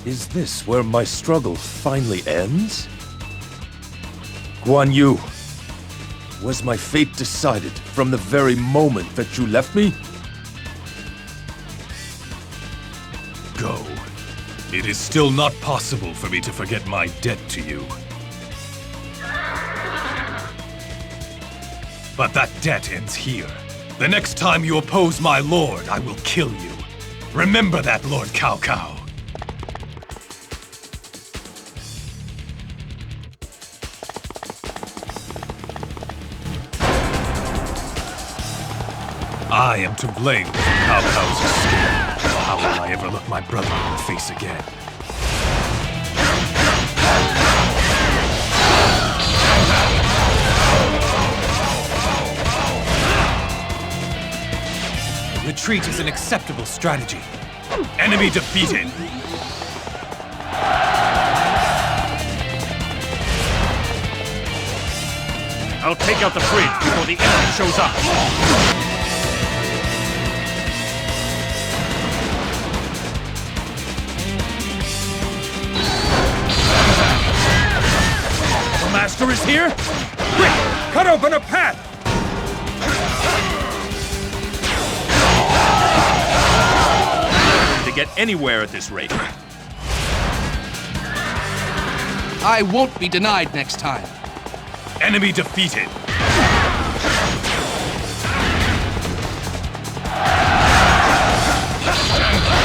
Is this where my struggle finally ends? Guan Yu, was my fate decided from the very moment that you left me? Go. It is still not possible for me to forget my debt to you. But that debt ends here. The next time you oppose my lord, I will kill you. Remember that, Lord Cao Cao. I am to blame for Cao Cao's escape. How will I ever look my brother in the face again? Retreat is an acceptable strategy. Enemy defeated. I'll take out the bridge before the enemy shows up. The master is here? Quick! Cut open a path! To get anywhere at this rate. I won't be denied next time. Enemy defeated.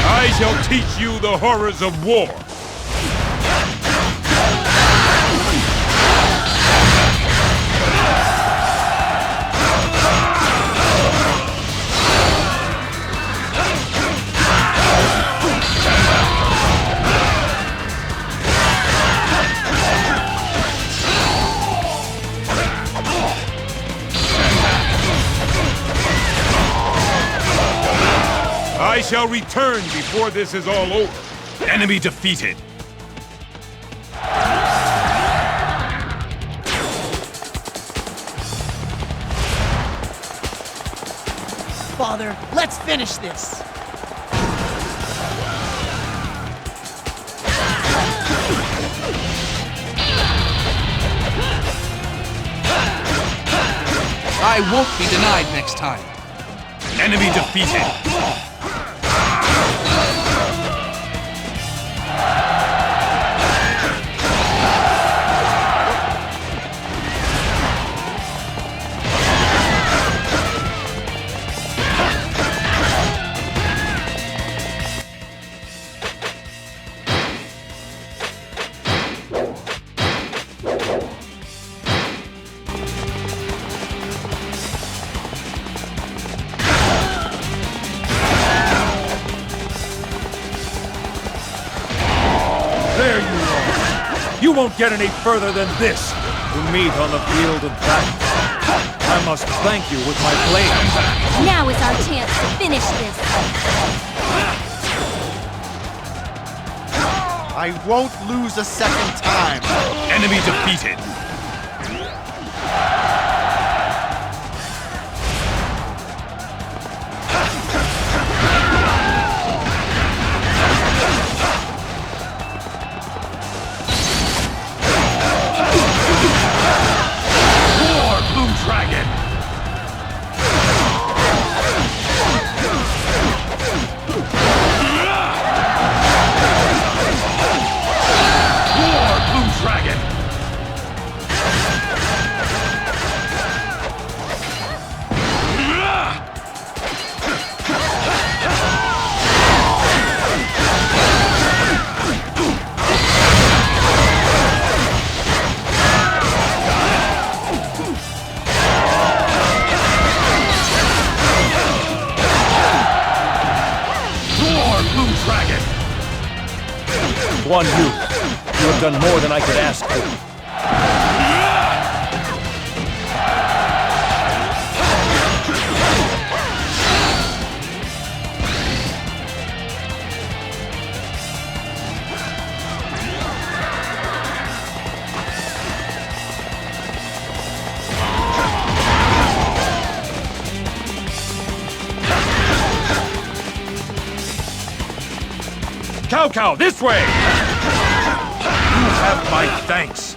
I shall teach you the horrors of war. I shall return before this is all over. Enemy defeated. Father, let's finish this! I won't be denied next time. Enemy defeated. There you are. You won't get any further than this. We meet on the field of battle. I must thank you with my blade. Now is our chance to finish this. I won't lose a second time. Enemy defeated. Dragon! War, Blue Dragon! Guan Yu, you have done more than I could ask for. Cao Cao, this way! have my thanks.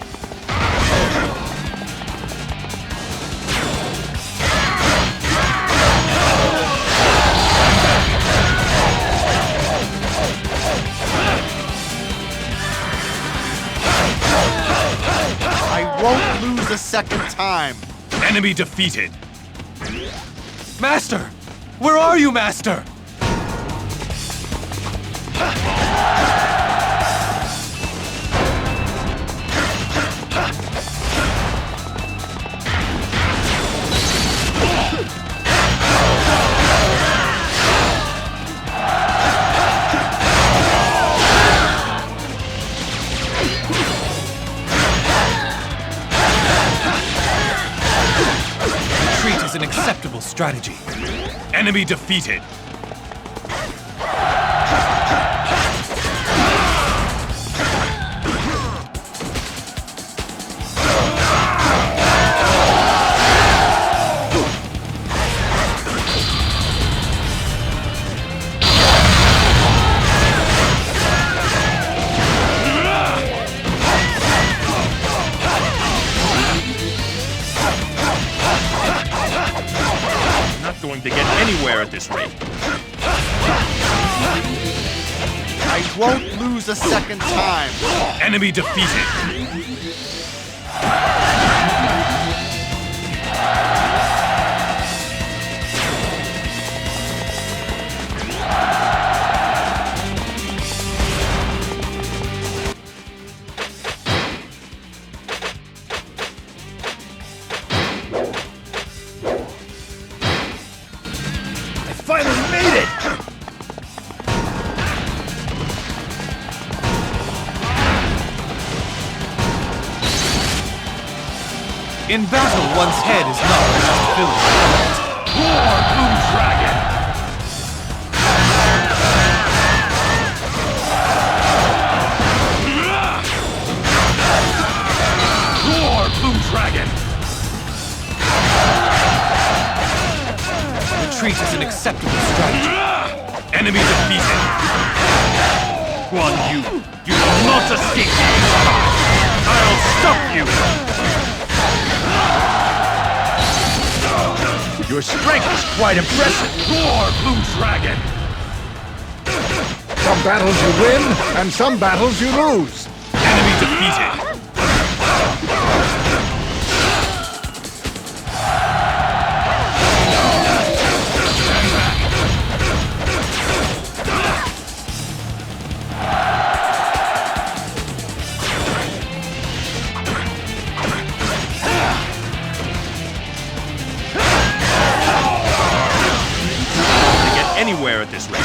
I won't lose a second time. Enemy defeated. Master! Where are you, Master? Retreat is an acceptable strategy. Enemy defeated. Going to get anywhere at this rate. I won't lose a second time. Enemy defeated. Finally made it! In battle, one's head is not enough filled. Roar, Blue Dragon! Roar, Blue Dragon! Retreat is an acceptable strategy. Enemy defeated. Guan Yu, you will not escape me this time! I'll stop you! Your strength is quite impressive! Roar, Blue Dragon! Some battles you win, and some battles you lose. Enemy defeated. Anywhere at this rate.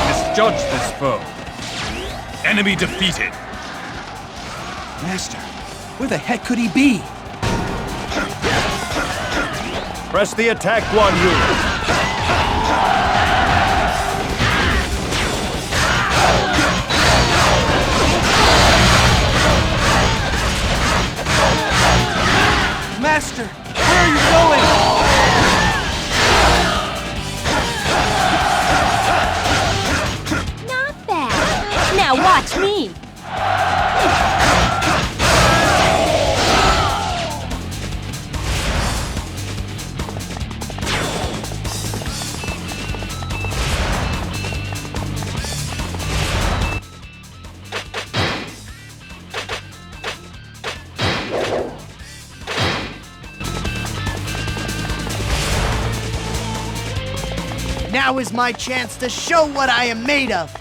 Misjudge this foe. Enemy defeated. Master, where the heck could he be? Press the attack, Guan Yu. Master, where are you going? Not bad. Now watch me. Now is my chance to show what I am made of.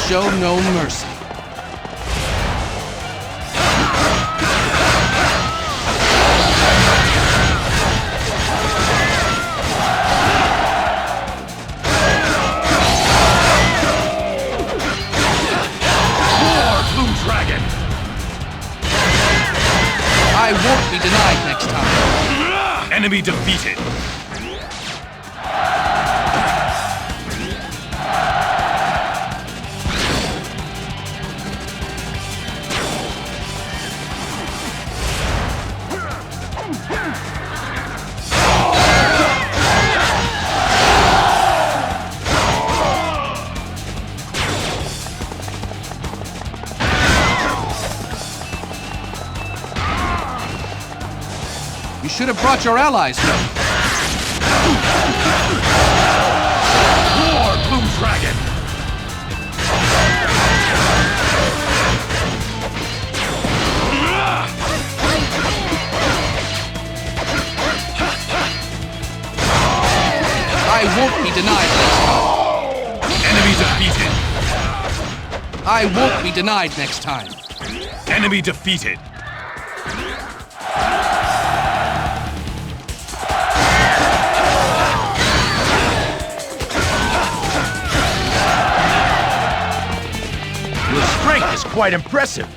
show no mercy. I won't be denied next time. Enemy defeated. You should have brought your allies here. War, Blue Dragon! I won't be denied next time. Enemy defeated. I won't be denied next time. Enemy defeated. Your strength is quite impressive.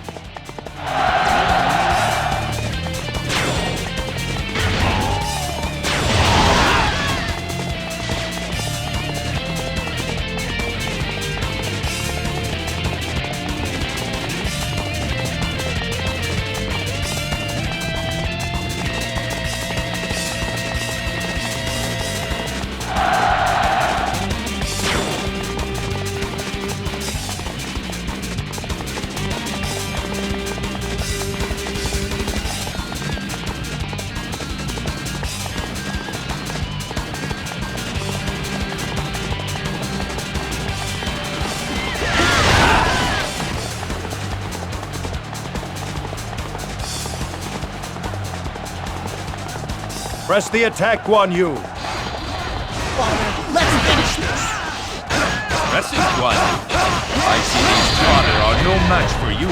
Press the attack, Guan Yu. Let's finish this. Pressing Guan Yu. I see these fodder are no match for you.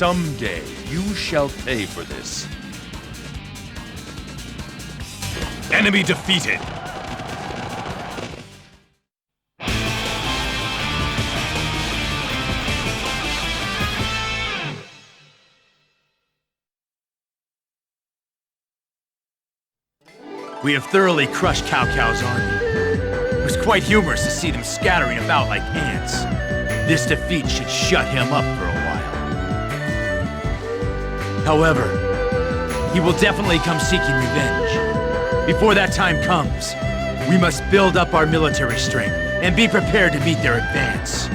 Someday, you shall pay for this. Enemy defeated. We have thoroughly crushed Cao Cao's army. It was quite humorous to see them scattering about like ants. This defeat should shut him up for a while. However, he will definitely come seeking revenge. Before that time comes, we must build up our military strength and be prepared to meet their advance.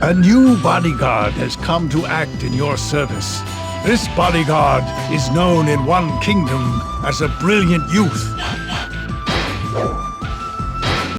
A new bodyguard has come to act in your service. This bodyguard is known in one kingdom as a brilliant youth.